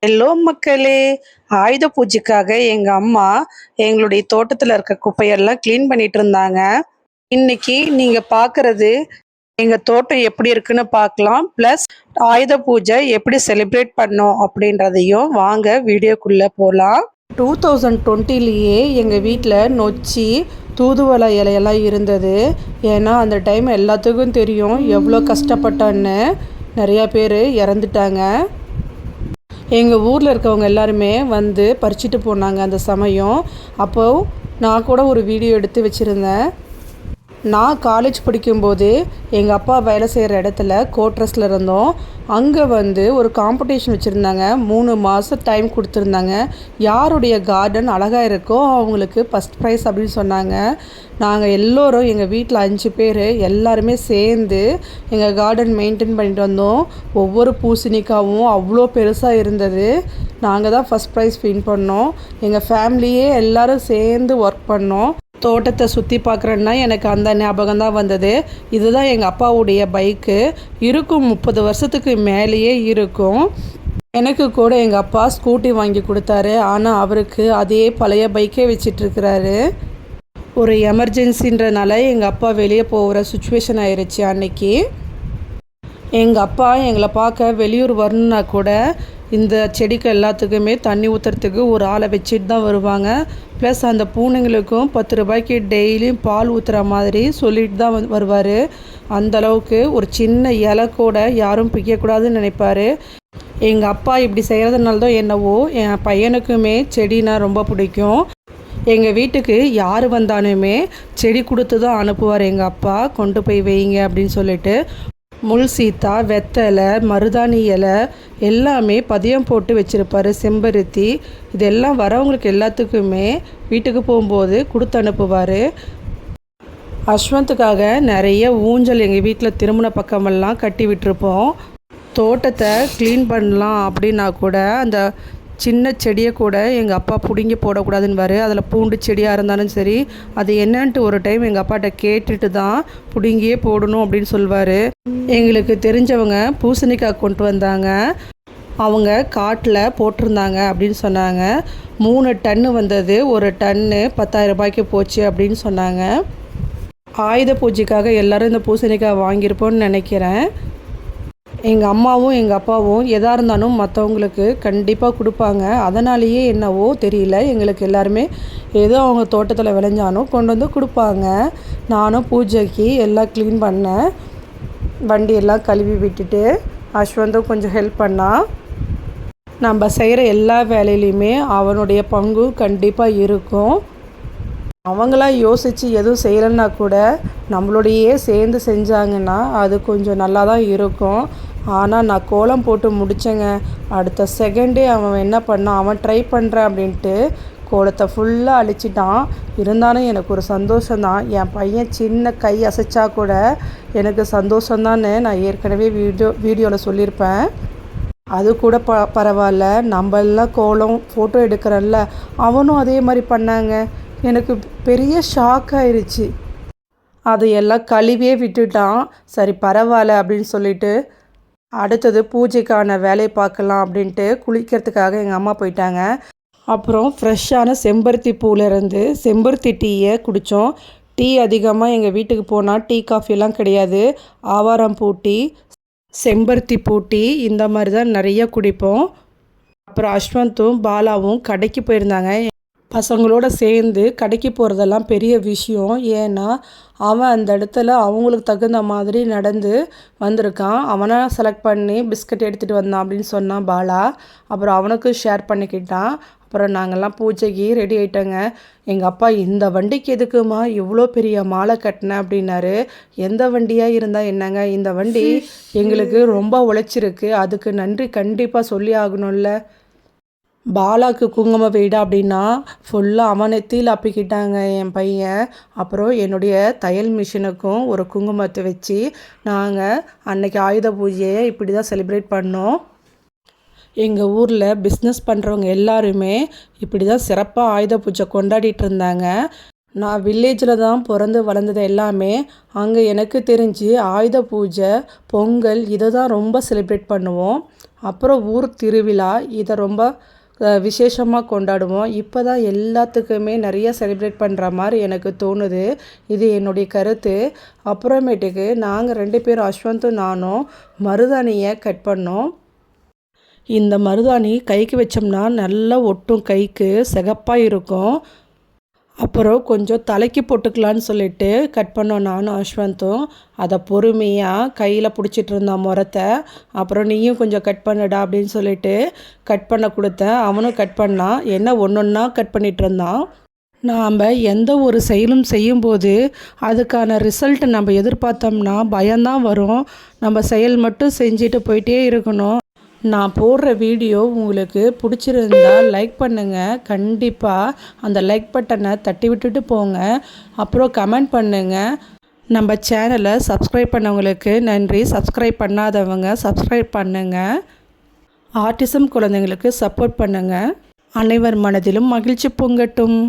Hello மக்களே! ஆயுத பூஜைக்காக எங்க அம்மா எங்களுடைய தோட்டத்துல இருக்க குப்பையெல்லாம் கிளீன் பண்ணிட்டு இருந்தாங்க. இன்னைக்கு நீங்க பார்க்கறது எங்க தோட்டம் எப்படி இருக்குன்னு பார்க்கலாம். பிளஸ் ஆயுத பூஜை எப்படி செலிப்ரேட் பண்ணோம் அப்படின்றதையும் வாங்க வீடியோக்குள்ள போலாம். 2020லயே எங்க வீட்ல நொச்சி, தூதுவளை இலையெல்லாம் இருந்தது. ஏன்னா அந்த டைம் எல்லாத்துக்கும் தெரியும் எவ்வளோ கஷ்டப்பட்டோன்னு. நிறையா பேர் இறந்துட்டாங்க. எங்கள் ஊரில் இருக்கவங்க எல்லாருமே வந்து பறிச்சுட்டு போனாங்க அந்த சமயம். அப்போது நான் கூட ஒரு வீடியோ எடுத்து வச்சுருந்தேன். நான் காலேஜ் படிக்கும்போது எங்கள் அப்பா வேலை செய்கிற இடத்துல கோட்ரஸில் இருந்தோம். அங்கே வந்து ஒரு காம்படிஷன் வச்சுருந்தாங்க. 3 மாதம் டைம் கொடுத்துருந்தாங்க. யாருடைய கார்டன் அழகாக இருக்கோ அவங்களுக்கு ஃபஸ்ட் ப்ரைஸ் அப்படின்னு சொன்னாங்க. நாங்கள் எல்லோரும் எங்கள் வீட்டில் 5 பேர் எல்லாருமே சேர்ந்து எங்கள் கார்டன் மெயின்டைன் பண்ணிட்டு வந்தோம். ஒவ்வொரு பூசணிக்காவும் அவ்வளோ பெருசாக இருந்தது. நாங்கள் தான் ஃபஸ்ட் ப்ரைஸ் வின் பண்ணோம். எங்கள் ஃபேமிலியே எல்லோரும் சேர்ந்து ஒர்க் பண்ணோம். தோட்டத்தை சுற்றி பார்க்குறேன்னா எனக்கு அந்த ஞாபகம் தான் வந்தது. இதுதான் எங்கள் அப்பாவுடைய பைக்கு. இருக்கும் 30 வருஷத்துக்கு மேலேயே இருக்கும். எனக்கு கூட எங்கள் அப்பா ஸ்கூட்டி வாங்கி கொடுத்தாரு. ஆனால் அவருக்கு அதே பழைய பைக்கே வச்சிட்ருக்கிறாரு. ஒரு எமர்ஜென்சின்றனால எங்கள் அப்பா வெளியே போகிற சுச்சுவேஷன் ஆயிடுச்சு அன்னைக்கு. எங்கள் அப்பா எங்களை பார்க்க வெளியூர் வரணுன்னா கூட இந்த செடிக்கு எல்லாத்துக்குமே தண்ணி ஊற்றுறதுக்கு ஒரு ஆளை வச்சுட்டு தான் வருவாங்க. ப்ளஸ் அந்த பூனைங்களுக்கும் 10 ரூபாய்க்கு டெய்லியும் பால் ஊற்றுற மாதிரி சொல்லிட்டு தான் வருவார். அந்தளவுக்கு ஒரு சின்ன இலை கூட யாரும் பிக்கக்கூடாதுன்னு நினைப்பார். எங்கள் அப்பா இப்படி செய்கிறதுனால தான் என்னவோ என் பையனுக்குமே செடினா ரொம்ப பிடிக்கும். எங்கள் வீட்டுக்கு யார் வந்தாலுமே செடி கொடுத்து தான் அனுப்புவார் எங்கள் அப்பா. கொண்டு போய் வைங்க அப்படின்னு சொல்லிட்டு. முள் சீத்தா, வெத்தலை, மருதாணி இலை எல்லாமே பதியம் போட்டு வச்சுருப்பார். செம்பருத்தி இதெல்லாம் வரவங்களுக்கு எல்லாத்துக்குமே வீட்டுக்கு போகும்போது கொடுத்து அனுப்புவார். அஸ்வந்துக்காக நிறைய ஊஞ்சல் எங்கள் வீட்டில் திருமண பக்கமெல்லாம் கட்டி விட்டுருப்போம். தோட்டத்தை க்ளீன் பண்ணலாம் அப்படின்னா கூட அந்த சின்ன செடியை கூட எங்கள் அப்பா பிடுங்கி போடக்கூடாதுன்னுவார். அதில் பூண்டு செடியாக இருந்தாலும் சரி, அது என்னன்ட்டு ஒரு டைம் எங்கள் அப்பாட்ட கேட்டுட்டு தான் பிடுங்கியே போடணும் அப்படின்னு சொல்லுவார். எங்களுக்கு தெரிஞ்சவங்க பூசணிக்காய் கொண்டு வந்தாங்க. அவங்க காட்டில் போட்டிருந்தாங்க அப்படின்னு சொன்னாங்க. 3 டன்னு வந்தது. ஒரு டன்னு 10,000 ரூபாய்க்கு போச்சு அப்படின்னு சொன்னாங்க. ஆயுத பூஜைக்காக எல்லோரும் இந்த பூசணிக்காய் வாங்கியிருப்போன்னு நினைக்கிறேன். எங்கள் அம்மாவும் எங்கள் அப்பாவும் எதாக இருந்தாலும் மற்றவங்களுக்கு கண்டிப்பாக கொடுப்பாங்க. அதனாலேயே என்னவோ தெரியல, எங்களுக்கு எல்லாருமே ஏதோ அவங்க தோட்டத்தில் விளைஞ்சாலும் கொண்டு வந்து கொடுப்பாங்க. நானும் பூஜைக்கு எல்லாம் க்ளீன் பண்ணேன். வண்டியெல்லாம் கழுவி விட்டுட்டு அஸ்வந்தும் கொஞ்சம் ஹெல்ப் பண்ணால். நம்ம செய்கிற எல்லா வேலையிலையுமே அவனுடைய பங்கும் கண்டிப்பாக இருக்கும். அவங்களாம் யோசித்து எதுவும் செய்யலைன்னா கூட நம்மளோடையே சேர்ந்து செஞ்சாங்கன்னா அது கொஞ்சம் நல்லா தான் இருக்கும். ஆனால் நான் கோலம் போட்டு முடித்தேங்க. அடுத்த செகண்டே அவன் என்ன பண்ணான், அவன் ட்ரை பண்ணுறேன் அப்படின்ட்டு கோலத்தை ஃபுல்லாக அழிச்சிட்டான். இருந்தாலும் எனக்கு ஒரு சந்தோஷம்தான். என் பையன் சின்ன கை அசைச்சா கூட எனக்கு சந்தோஷம்தான்னு நான் ஏற்கனவே வீடியோவில் சொல்லியிருப்பேன். அது கூட பரவாயில்ல. நம்மெல்லாம் கோலம் ஃபோட்டோ எடுக்கிறல்ல, அவனும் அதே மாதிரி பண்ணாங்க. எனக்கு பெரிய ஷாக் ஆயிடுச்சு. அதையெல்லாம் கழுவியே விட்டுட்டான். சரி பரவாயில்ல அப்படின்னு சொல்லிட்டு அடுத்தது பூஜைக்கான வேலையை பார்க்கலாம் அப்படின்ட்டு குளிக்கிறதுக்காக எங்கள் அம்மா போயிட்டாங்க. அப்புறம் ஃப்ரெஷ்ஷான செம்பருத்தி பூவிலேருந்து செம்பருத்தி டீயை குடித்தோம். டீ அதிகமாக எங்கள் வீட்டுக்கு போனால் டீ காஃபியெல்லாம் கிடையாது. ஆவாரம் பூ டீ, செம்பருத்தி பூ டீ இந்த மாதிரி தான் நிறைய குடிப்போம். அப்புறம் அஸ்வந்தும் பாலாவும் கடைக்கு போயிருந்தாங்க. பசங்களோடு சேர்ந்து கடைக்கு போகிறதெல்லாம் பெரிய விஷயம். ஏன்னா அவன் அந்த இடத்துல அவங்களுக்கு தகுந்த மாதிரி நடந்து வந்திருக்கான். அவனை செலக்ட் பண்ணி பிஸ்கட் எடுத்துகிட்டு வந்தான் அப்படின்னு சொன்னான் பாலா. அப்புறம் அவனுக்கு ஷேர் பண்ணிக்கிட்டான். அப்புறம் நாங்கள்லாம் பூஜைக்கு ரெடி ஆகிட்டோங்க. எங்கள் அப்பா இந்த வண்டிக்கு எதுக்குமா இவ்வளோ பெரிய மாலை கட்டினேன் அப்படின்னாரு. எந்த வண்டியாக இருந்தால் என்னங்க, இந்த வண்டி எங்களுக்கு ரொம்ப உழைச்சிருக்கு, அதுக்கு நன்றி கண்டிப்பாக சொல்லி ஆகணும்ல. பாலாவுக்கு குங்குமம் வீடு அப்படின்னா ஃபுல்லாக அவன் நெத்தியில் அப்பிக்கிட்டாங்க என் பையன். அப்புறம் என்னுடைய தையல் மிஷினுக்கும் ஒரு குங்குமத்தை வச்சு நாங்கள் அன்னைக்கு ஆயுத பூஜையை இப்படி தான் செலிப்ரேட் பண்ணோம். எங்கள் ஊரில் பிஸ்னஸ் பண்ணுறவங்க எல்லாருமே இப்படி தான் சிறப்பாக ஆயுத பூஜை கொண்டாடிட்டு இருந்தாங்க. நான் வில்லேஜில் தான் பிறந்து வளர்ந்தது எல்லாமே. அங்கே எனக்கு தெரிஞ்சு ஆயுத பூஜை, பொங்கல் இதை தான் ரொம்ப செலிப்ரேட் பண்ணுவோம். அப்புறம் ஊர் திருவிழா இதை ரொம்ப விசேஷமாக கொண்டாடுவோம். இப்போ தான் எல்லாத்துக்குமே நிறைய செலிப்ரேட் பண்ணுற மாதிரி எனக்கு தோணுது. இது என்னுடைய கருத்து. அப்புறமேட்டுக்கு நாங்கள் 2 பேரும் அஸ்வந்தும் நானும் மருதாணியை கட் பண்ணோம். இந்த மருதாணி கைக்கு வச்சோம்னா நல்லா ஒட்டும், கைக்கு சிகப்பாக இருக்கும். அப்புறம் கொஞ்சம் தலைக்கு போட்டுக்கலான்னு சொல்லிட்டு கட் பண்ணோம் நானும் அஸ்வந்தும். அதை பொறுமையாக கையில் பிடிச்சிட்டு இருந்தான் முறத்தை. அப்புறம் நீயும் கொஞ்சம் கட் பண்ணுடா அப்படின்னு சொல்லிட்டு கட் பண்ண கொடுத்தேன். அவனும் கட் பண்ணான். என்ன ஒன்றா கட் பண்ணிகிட்டு இருந்தான். நாம் எந்த ஒரு செயலும் செய்யும்போது அதுக்கான ரிசல்ட் நம்ம எதிர்பார்த்தோம்னா பயம்தான் வரும். நம்ம செயல் மட்டும் செஞ்சுட்டு போயிட்டே இருக்கணும். நான் போடுற வீடியோ உங்களுக்கு பிடிச்சிருந்தா லைக் பண்ணுங்கள். கண்டிப்பாக அந்த லைக் பட்டனை தட்டி விட்டுட்டு போங்க. அப்புறம் கமெண்ட் பண்ணுங்கள். நம்ம சேனலை சப்ஸ்கிரைப் பண்ணவங்களுக்கு நன்றி. சப்ஸ்கிரைப் பண்ணாதவங்க சப்ஸ்கிரைப் பண்ணுங்கள். ஆட்டிசம் குழந்தைங்களுக்கு சப்போர்ட் பண்ணுங்கள். அனைவர் மனதிலும் மகிழ்ச்சி பொங்கட்டும்.